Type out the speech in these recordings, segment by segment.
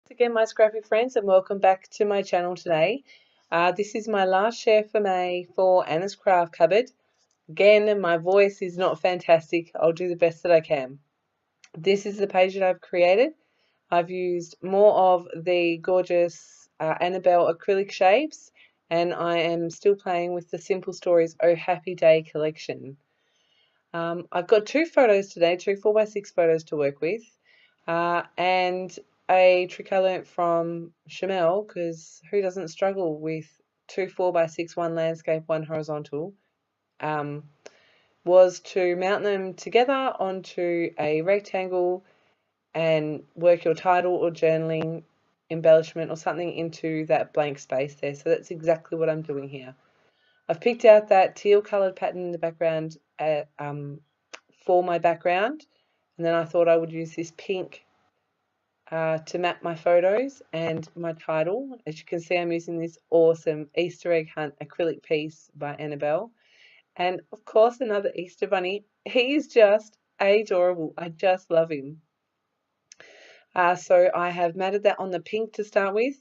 Again, my scrappy friends, and welcome back to my channel today. This is my last share for May for Anna's Craft Cupboard. Again, my voice is not fantastic. I'll do the best that I can. This is the page that I've created. I've used more of the gorgeous Annabelle acrylic shapes, and I am still playing with the Simple Stories Oh Happy Day collection. I've got two photos today, two 4x6 photos to work with, and a trick I learnt from Shamel, because who doesn't struggle with two 4x6, one landscape, one horizontal, was to mount them together onto a rectangle and work your title or journaling embellishment or something into that blank space there. So that's exactly what I'm doing here. I've picked out that teal coloured pattern in the background for my background, and then I thought I would use this pink to map my photos and my title. As you can see, I'm using this awesome Easter egg hunt acrylic piece by Annabelle, and of course another Easter bunny. He is just adorable. I just love him. So I have matted that on the pink to start with,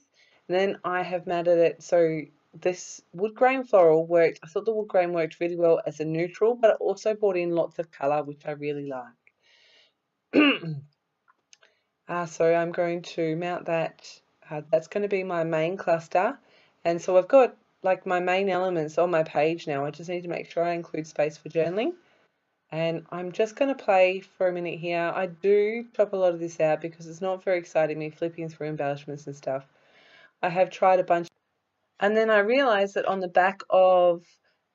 and then I have matted it so this wood grain floral worked. I thought the wood grain worked really well as a neutral, but it also brought in lots of colour, which I really like. So I'm going to mount that. That's going to be my main cluster, and so I've got like my main elements on my page now. I just need to make sure I include space for journaling. And I'm just going to play for a minute here. I do chop a lot of this out because it's not very exciting me flipping through embellishments and stuff. I have tried a bunch, and then I realized that on the back of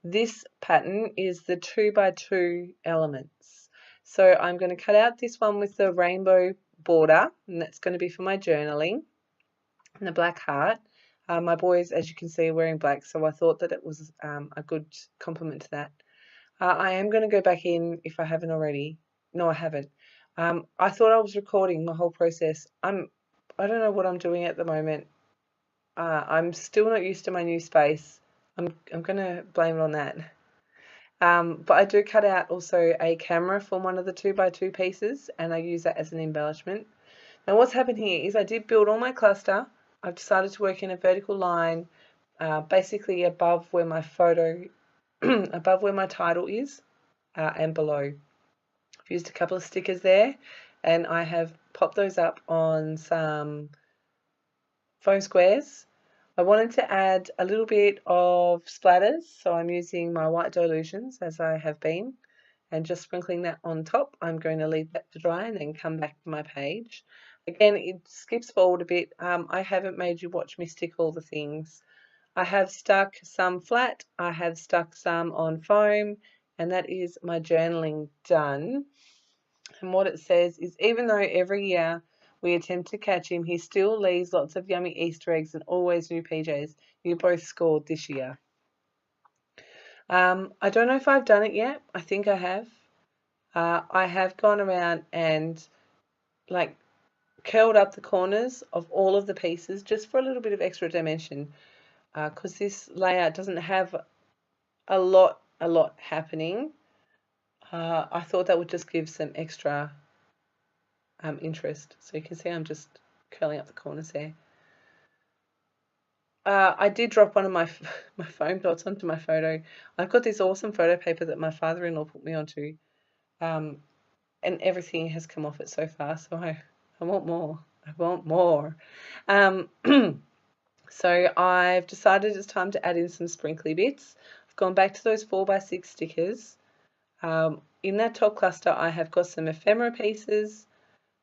this pattern is the 2x2 elements. So I'm going to cut out this one with the rainbow border, and that's going to be for my journaling, and the black heart. My boys, as you can see, are wearing black, so I thought that it was a good complement to that. I am going to go back in if I haven't already. No, I haven't. I thought I was recording my whole process. I don't know what I'm doing at the moment. I'm still not used to my new space. I'm going to blame it on that. But I do cut out also a camera from one of the 2x2 pieces, and I use that as an embellishment. Now what's happened here is I did build all my cluster. I've decided to work in a vertical line, basically above where my photo, above where my title is, and below. I've used a couple of stickers there, and I have popped those up on some foam squares. I wanted to add a little bit of splatters, so I'm using my white dilutions as I have been, and just sprinkling that on top. I'm going to leave that to dry and then come back to my page. Again, it skips forward a bit. I haven't made you watch me stick all the things. I have stuck some flat, I have stuck some on foam, and that is my journaling done. And what it says is, even though every year we attempt to catch him, he still leaves lots of yummy Easter eggs and always new PJs. You both scored this year. I don't know if I've done it yet. I think I have. I have gone around and like curled up the corners of all of the pieces just for a little bit of extra dimension, because this layout doesn't have a lot happening. I thought that would just give some extra interest. So you can see I'm just curling up the corners there. I did drop one of my my foam dots onto my photo. I've got this awesome photo paper that my father-in-law put me onto, and everything has come off it so far. So I want more. I want more. So I've decided it's time to add in some sprinkly bits. I've gone back to those 4x6 stickers. In that top cluster, I have got some ephemera pieces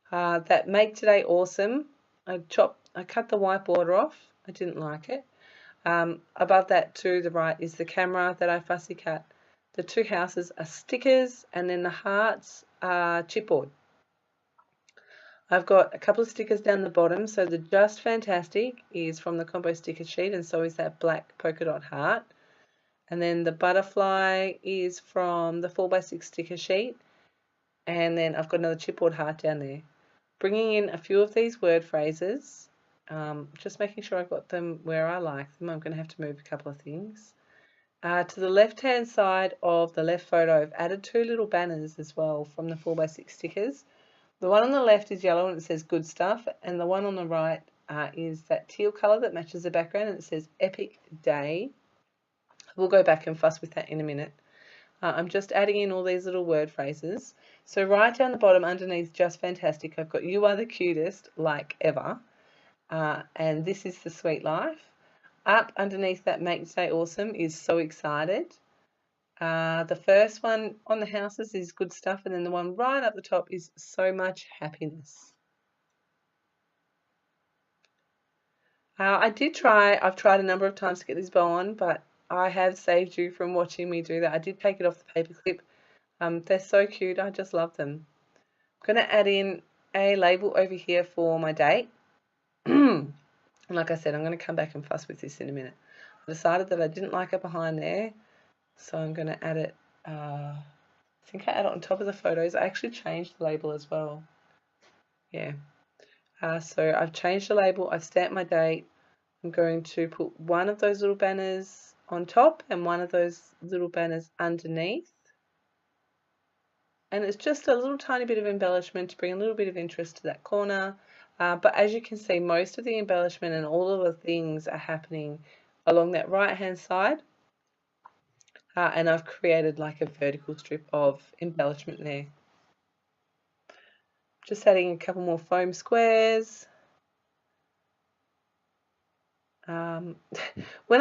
that make today awesome. I cut the white border off. I didn't like it. Above that to the right is the camera that I fussy cut. The two houses are stickers, and then the hearts are chipboard. I've got a couple of stickers down the bottom. So the Just Fantastic is from the combo sticker sheet, and so is that black polka dot heart. And then the butterfly is from the 4x6 sticker sheet. And then I've got another chipboard heart down there. Bringing in a few of these word phrases, just making sure I've got them where I like them. I'm going to have to move a couple of things. To the left-hand side of the left photo, I've added two little banners as well from the 4x6 stickers. The one on the left is yellow and it says good stuff, and the one on the right is that teal colour that matches the background, and it says Epic Day. We'll go back and fuss with that in a minute. I'm just adding in all these little word phrases. So right down the bottom underneath, just fantastic, I've got you are the cutest, like ever. And this is the sweet life. Up underneath that make today awesome is so excited. The first one on the houses is good stuff, and then the one right up the top is so much happiness. I've tried a number of times to get this bow on, but I have saved you from watching me do that. I did take it off the paper clip. They're so cute, I just love them. I'm going to add in a label over here for my date. And like I said, I'm going to come back and fuss with this in a minute. I decided that I didn't like it behind there, so I'm going to add it, I think I add it on top of the photos. I actually changed the label as well. Yeah. So I've changed the label, I've stamped my date. I'm going to put one of those little banners on top and one of those little banners underneath. And it's just a little tiny bit of embellishment to bring a little bit of interest to that corner. But as you can see, most of the embellishment and all of the things are happening along that right hand side. And I've created like a vertical strip of embellishment there. Just adding a couple more foam squares. When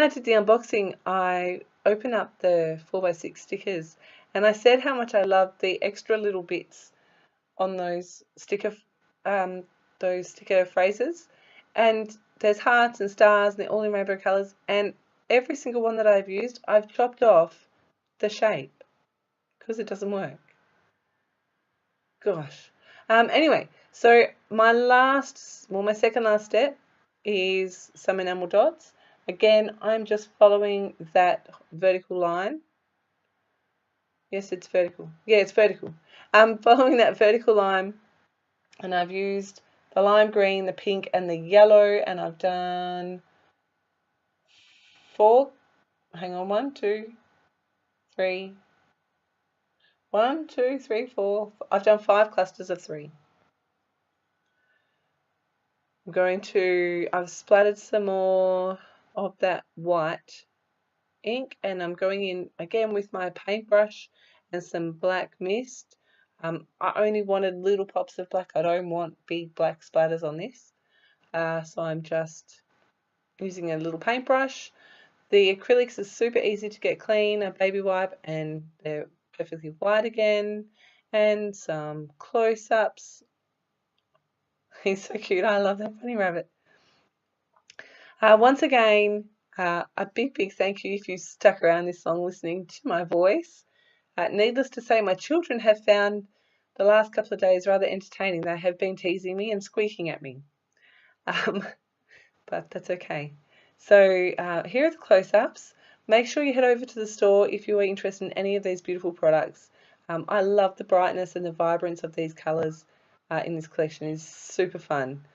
I did the unboxing, I opened up the 4x6 stickers, and I said how much I loved the extra little bits on those sticker phrases. And there's hearts and stars, and they're all in rainbow colours. And every single one that I've used, I've chopped off the shape because it doesn't work. Gosh. Anyway, so my second last step is some enamel dots. Again, I'm just following that vertical line. Yes, it's vertical. Yeah, it's vertical. I'm following that vertical line, and I've used the lime green, the pink, and the yellow, and I've done 4. Hang on, 1, 2, 3. 1, 2, 3, 4. I've done 5 clusters of 3. I've splattered some more of that white ink, and I'm going in again with my paintbrush and some black mist. I only wanted little pops of black. I don't want big black splatters on this. So I'm just using a little paintbrush. The acrylics are super easy to get clean, a baby wipe, and they're perfectly white again. And some close-ups. He's so cute. I love that bunny rabbit. Once again, a big thank you if you stuck around this long listening to my voice. Needless to say, my children have found the last couple of days rather entertaining. They have been teasing me and squeaking at me, but that's okay. So here are the close-ups. Make sure you head over to the store if you are interested in any of these beautiful products. I love the brightness and the vibrance of these colours in this collection. It's super fun.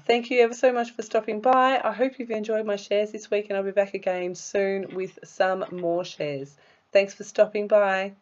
Thank you ever so much for stopping by. I hope you've enjoyed my shares this week, and I'll be back again soon with some more shares. Thanks for stopping by.